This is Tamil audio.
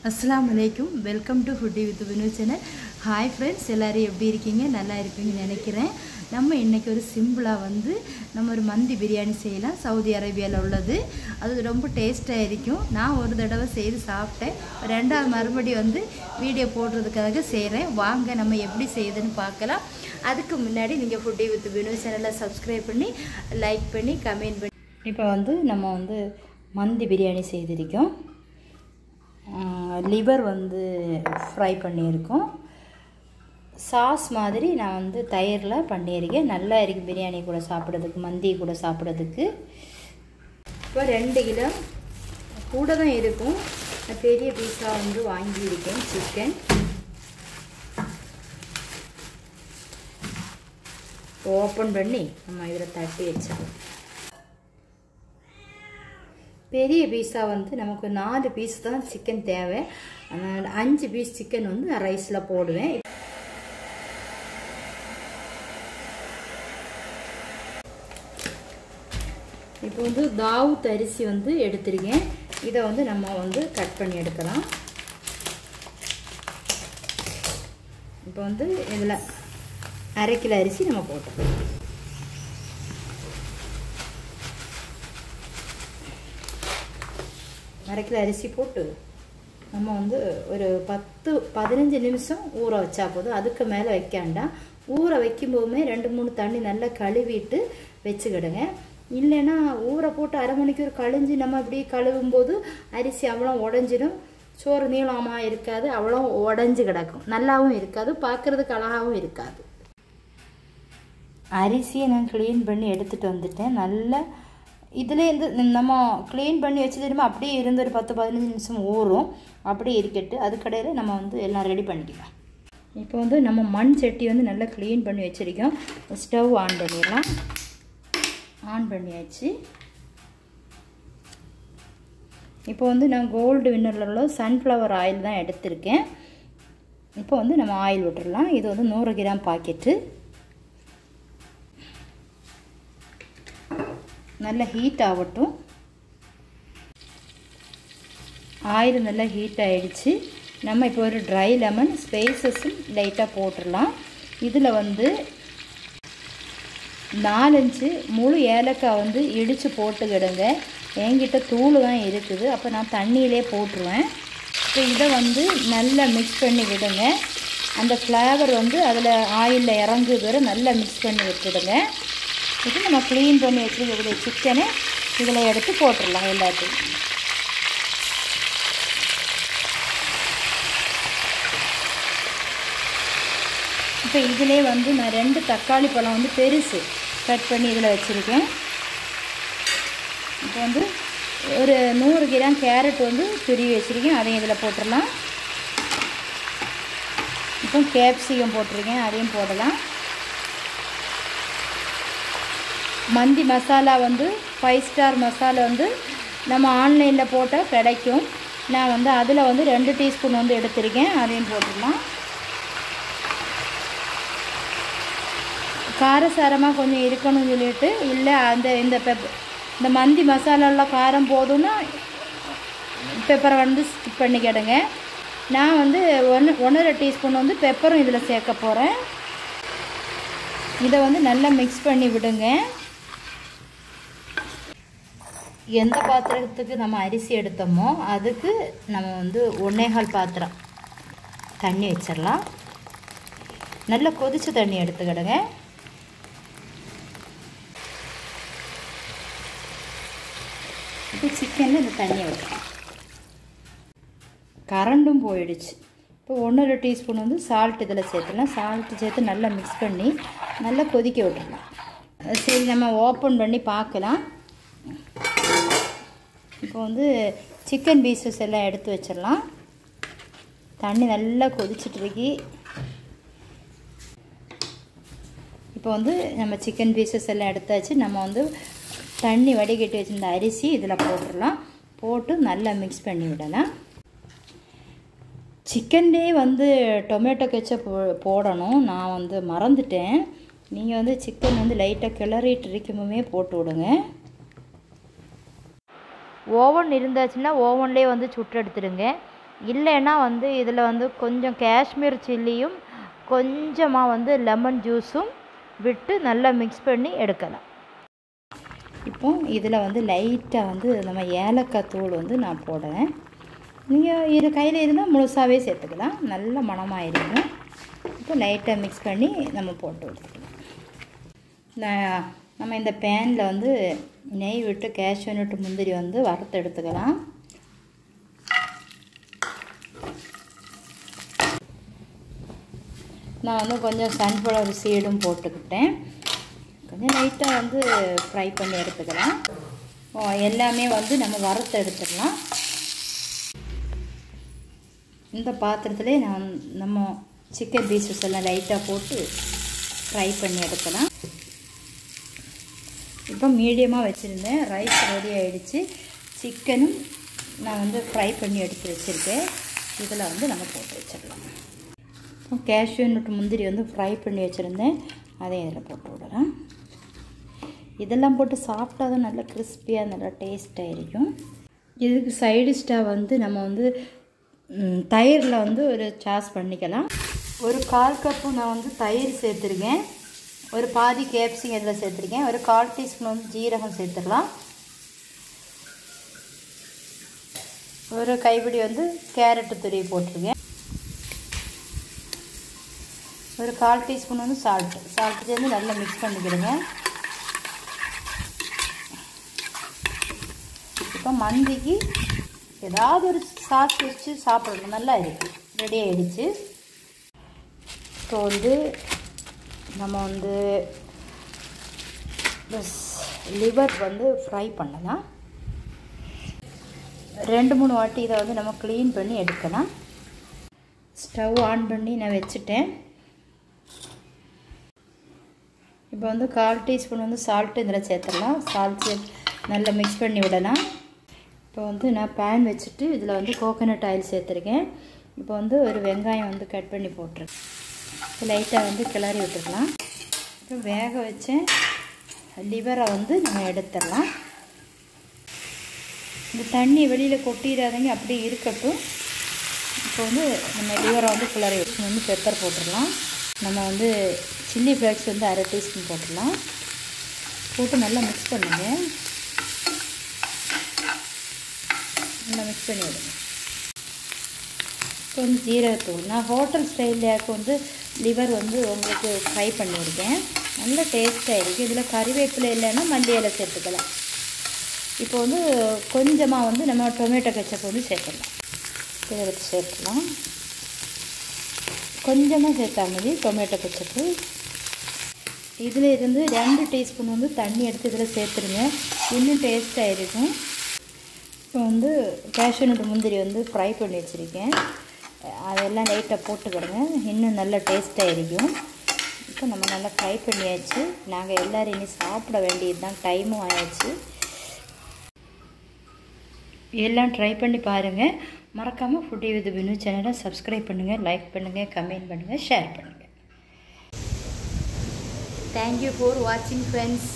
அஸ்ஸலாமு அலைக்கும். Welcome to foodie with Vinu channel. Hi friends, எல்லோரும் எப்படி இருக்கீங்க? நல்லா இருப்பீங்கன்னு நினைக்கிறேன். நம்ம இன்றைக்கி ஒரு சிம்பிளாக நம்ம ஒரு மந்தி பிரியாணி செய்யலாம். சவுதி அரேபியாவில் உள்ளது. அது ரொம்ப டேஸ்ட்டாக இருக்கும். நான் ஒரு தடவை செய்து சாப்பிட்டேன். ரெண்டாவது மறுபடி வீடியோ போடுறதுக்காக செய்கிறேன். வாங்க நம்ம எப்படி செய்யுதுன்னு பார்க்கலாம். அதுக்கு முன்னாடி நீங்கள் ஃபுட்டி வித் வினு சேனலை சப்ஸ்கிரைப் பண்ணி லைக் பண்ணி கமெண்ட் பண்ணி. இப்போ நம்ம மந்தி பிரியாணி செய்திருக்கோம். லிவர் ஃப்ரை பண்ணியிருக்கோம். சாஸ் மாதிரி நான் தயிரில் பண்ணியிருக்கேன். நல்லா இருக்குது பிரியாணி கூட சாப்பிட்றதுக்கு, மந்தி கூட சாப்பிட்றதுக்கு. இப்போ 2 கிலோ கூட தான் இருக்கும். பெரிய பீஸா வாங்கியிருக்கேன். சிக்கன் ஓப்பன் பண்ணி நம்ம இதில் தட்டி வச்சிடலாம். பெரிய பீஸா நமக்கு 4 பீஸ் தான் சிக்கன் தேவை. 5 பீஸ் சிக்கன் நான் ரைஸில் போடுவேன். இப்போ தாவூத் அரிசி எடுத்திருக்கேன். இதை நம்ம கட் பண்ணி எடுக்கலாம். இப்போ இதில் 1/2 கிலோ அரிசி நம்ம போட்டோம். அரை கிலோ அரிசி போட்டு நம்ம ஒரு 10-15 நிமிஷம் ஊற வச்சா போதும். அதுக்கு மேலே வைக்காண்டாம். ஊற வைக்கும்போதுமே 2-3 தண்ணி நல்லா கழுவிட்டு வச்சுக்கிடுங்க. இல்லைன்னா ஊற போட்டு அரை மணிக்கூர் கழிஞ்சு நம்ம இப்படி கழுவும்போது அரிசி அவ்வளோ உடஞ்சிடும். சோறு நீளமாக இருக்காது, அவ்வளோ உடஞ்சி கிடக்கும். நல்லாவும் இருக்காது, பார்க்குறதுக்கு அழகாகவும் இருக்காது. அரிசியை நான் க்ளீன் பண்ணி எடுத்துகிட்டு வந்துட்டேன். நல்லா இதுலேருந்து நம்ம க்ளீன் பண்ணி வச்சு தெரியுமா, அப்படியே இருந்து ஒரு 10-15 நிமிஷம் ஊறும். அப்படியே இருக்கட்டு. அதுக்கடையில் நம்ம எல்லாம் ரெடி பண்ணிக்கலாம். இப்போ நம்ம மண் சட்டி நல்லா க்ளீன் பண்ணி வச்சுருக்கோம். ஸ்டவ் ஆன் பண்ணிடலாம். ஆன் பண்ணியாச்சு. இப்போ நான் கோல்டு வின்னரில் உள்ள சன்ஃப்ளவர் ஆயில் தான் எடுத்திருக்கேன். இப்போ நம்ம ஆயில் விட்டுடலாம். இது 100 கிராம் பாக்கெட்டு. நல்லா ஹீட் ஆகட்டும். ஆயில் நல்லா ஹீட் ஆகிடுச்சு. நம்ம இப்போ ஒரு ட்ரை லெமன் ஸ்பைசஸும் லைட்டாக போட்டுடலாம். இதில் 4-5 முழு ஏலக்காய் இடித்து போட்டுக்கிடுங்க. என்கிட்ட தூள் தான் இருக்குது, அப்போ நான் தண்ணியிலே போட்டுருவேன். இப்போ இதை நல்லா மிக்ஸ் பண்ணி விடுங்க. அந்த ஃப்ளேவர் அதில் ஆயிலில் இறங்குது வரை நல்லா மிக்ஸ் பண்ணி விட்டுடுங்க. இது நம்ம க்ளீன் பண்ணி வச்சுருக்கக்கூடிய சிக்கனை இதில் எடுத்து போட்டுடலாம் எல்லாத்தையும். இப்போ இதிலே நான் 2 தக்காளி பழம் பெருசு கட் பண்ணி இதில் வச்சுருக்கேன். இப்போ ஒரு 100 கிராம் கேரட் துருவி வச்சுருக்கேன். அதையும் இதில் போட்டுடலாம். இப்போ கேப்சிகம் போட்டிருக்கேன், அதையும் போடலாம். மந்தி மசாலா 5 ஸ்டார் மசாலா நம்ம ஆன்லைனில் போட்டால் கிடைக்கும். நான் அதில் 2 டீஸ்பூன் எடுத்திருக்கேன். அதையும் போட்டுடலாம். காரசாரமாக கொஞ்சம் இருக்கணும்னு சொல்லிட்டு, இல்லை இந்த மந்தி மசாலாவில் காரம் போதும்னா பெப்பரை ஸ்கிப் பண்ணிக்கிடுங்க. நான் 1.5 டீஸ்பூன் பெப்பரும் இதில் சேர்க்க போகிறேன். இதை நல்லா மிக்ஸ் பண்ணி விடுங்க. எந்த பாத்திரத்துக்கு நம்ம அரிசி எடுத்தோமோ அதுக்கு நம்ம 1.25 பாத்திரம் தண்ணி வச்சிடலாம். நல்லா கொதிச்ச தண்ணி எடுத்துக்கிடுங்க. இப்போ சிக்கனில் இந்த தண்ணியை வைக்கலாம். கரண்டும் போயிடுச்சு. இப்போ 1.5 டீஸ்பூன் சால்ட் இதில் சேர்த்துலாம். சால்ட்டு சேர்த்து நல்லா மிக்ஸ் பண்ணி நல்லா கொதிக்க விட்டுடலாம். சரி, நம்ம ஓப்பன் பண்ணி பார்க்கலாம். இப்போ சிக்கன் பீசஸ் எல்லாம் எடுத்து வச்சிடலாம். தண்ணி நல்லா கொதிச்சிட்ருக்கு. இப்போ நம்ம சிக்கன் பீசஸ் எல்லாம் எடுத்தாச்சு. நம்ம தண்ணி வடிகட்டி வச்சுருந்த அரிசி இதில் போட்டுடலாம். போட்டு நல்லா மிக்ஸ் பண்ணி விடலாம். சிக்கன்லேயே டொமேட்டோ கெச்சப் போடணும். நான் மறந்துட்டேன். நீங்கள் சிக்கன் லைட்டாக கிளறிட்டு இருக்கும்போதே போட்டு விடுங்க. ஓவன் இருந்தாச்சுன்னா ஓவன்லேயே சுட்டு எடுத்துடுங்க. இல்லைன்னா வந்து இதில் வந்து கொஞ்சம் காஷ்மீர் சில்லியும் கொஞ்சமாக வந்து லெமன் ஜூஸும் விட்டு நல்லா மிக்ஸ் பண்ணி எடுக்கலாம். இப்போ இதில் வந்து லைட்டாக வந்து நம்ம ஏலக்காய் தூள் வந்து நான் போடுறேன். நீங்கள் இது கையில் இருந்தால் முழுசாகவே சேர்த்துக்கலாம், நல்ல மணமாயிருக்கும். இப்போ லைட்டாக மிக்ஸ் பண்ணி நம்ம போட்டு எடுத்துக்கலாம். நம்ம இந்த பேனில் வந்து நெய் விட்டு கேஷ்யூ நட் முந்திரி வந்து வறுத்து எடுத்துக்கலாம். நான் வந்து கொஞ்சம் சன்ஃப்ளவர் சீடும் போட்டுக்கிட்டேன். கொஞ்சம் லைட்டாக வந்து ஃப்ரை பண்ணி எடுத்துக்கலாம். எல்லாமே வந்து நம்ம வறுத்து எடுத்துக்கலாம். இந்த பாத்திரத்திலே நம்ம சிக்கன் பீசஸ் எல்லாம் லைட்டாக போட்டு ஃப்ரை பண்ணி எடுக்கலாம். இப்போ மீடியமாக வச்சுருந்தேன். ரைஸ் ரெடி ஆகிடுச்சு. சிக்கனும் நான் வந்து ஃப்ரை பண்ணி எடுத்து வச்சுருக்கேன். இதில் வந்து நம்ம போட்டு வச்சிடலாம். கேஷ்யூ நட் முந்திரி வந்து ஃப்ரை பண்ணி வச்சுருந்தேன், அதையும் இதில் போட்டு விடலாம். இதெல்லாம் போட்டு சாப்பிட்டா தான் நல்லா கிறிஸ்பியாக நல்லா டேஸ்ட்டாக இருக்கும். இதுக்கு சைடிஷ்டாக வந்து நம்ம வந்து தயிரில் வந்து ஒரு சாஸ் பண்ணிக்கலாம். ஒரு 1/4 கப்பு நான் வந்து தயிர் சேர்த்துருக்கேன். ஒரு பாதி கேப்சிகம் இதில் சேர்த்துருக்கேன். ஒரு 1/4 டீஸ்பூன் வந்து ஜீரகம் சேர்த்துக்கலாம். ஒரு கைப்பிடி வந்து கேரட்டு துருவி போட்டிருக்கேன். ஒரு 1/4 டீஸ்பூன் வந்து சால்ட்டு சேர்ந்து நல்லா மிக்ஸ் பண்ணிக்கிடுங்க. இப்போ மந்திக்கு ஏதாவது ஒரு சாஸ் வச்சு சாப்பிடணும், நல்லா இருக்குது. ரெடி ஆகிடுச்சு. இப்போ வந்து நம்ம வந்து லிவர் வந்து ஃப்ரை பண்ணலாம். 2-3 வாட்டி இதை வந்து நம்ம க்ளீன் பண்ணி எடுக்கலாம். ஸ்டவ் ஆன் பண்ணி நான் வச்சுட்டேன். இப்போ வந்து 1/4 டீஸ்பூன் வந்து சால்ட்டு இதில் சேர்த்துடலாம். சால்ட் நல்லா மிக்ஸ் பண்ணி விடலாம். இப்போ வந்து நான் பேன் வச்சுட்டு இதில் வந்து கோகோனட் ஆயில் சேர்த்துருக்கேன். இப்போ வந்து ஒரு வெங்காயம் வந்து கட் பண்ணி போட்டிருக்கேன். லைட்டாக வந்து கிளறி விட்டுக்கலாம். இப்போ வேக வச்சேன் லிவரை வந்து நம்ம எடுத்துடலாம். இந்த தண்ணி வெளியில் கொட்டிடாதீங்க, அப்படியே இருக்கட்டும். இப்போ வந்து நம்ம லிவரை வந்து கிளறி வச்சு வந்து பெப்பர் போட்டுடலாம். நம்ம வந்து சில்லி ஃப்ளேக்ஸ் வந்து 1/2 டீஸ்பூன் போட்டுடலாம். போட்டு நல்லா மிக்ஸ் பண்ணுங்க. நல்லா மிக்ஸ் பண்ணி விடுங்க. இப்போ வந்து ஜீரகத்தூள் நான் ஹோட்டல் ஸ்டைலில் வந்து லிவர் வந்து உங்களுக்கு ஃப்ரை பண்ணியிருக்கேன். நல்ல டேஸ்ட்டாக இருக்குது. இதில் கறிவேப்பிலை இல்லைன்னா மல்லி இலை சேர்த்துக்கலாம். இப்போ வந்து கொஞ்சமாக வந்து நம்ம டொமேட்டோ கெச்சப் வந்து சேர்த்துக்கலாம். இதை வச்சு சேர்த்துக்கலாம். கொஞ்சமாக சேர்த்தாங்க டொமேட்டோ கெச்சப்பு. இதில் இருந்து 2 டீஸ்பூன் வந்து தண்ணி எடுத்து இதில் சேர்த்துருங்க, இன்னும் டேஸ்ட்டாக இருக்கும். இப்போ வந்து கேஷ்யூ நட் முந்திரி வந்து ஃப்ரை பண்ணி வச்சுருக்கேன், அதெல்லாம் லைட்டாக போட்டுக்கிடுங்க, இன்னும் நல்லா டேஸ்ட்டாக இருக்கும். இப்போ நம்ம நல்லா ஃப்ரை பண்ணியாச்சு. நாங்கள் எல்லோரும் இனி சாப்பிட வேண்டியது தான், டைமும் ஆயாச்சு. எல்லாம் ட்ரை பண்ணி பாருங்கள். மறக்காமல் ஃபுட்டி வித் வினு சேனலை சப்ஸ்கிரைப் பண்ணுங்கள், லைக் பண்ணுங்கள், கமெண்ட் பண்ணுங்கள், ஷேர் பண்ணுங்கள். தேங்க்யூ ஃபார் வாட்சிங் ஃப்ரெண்ட்ஸ்.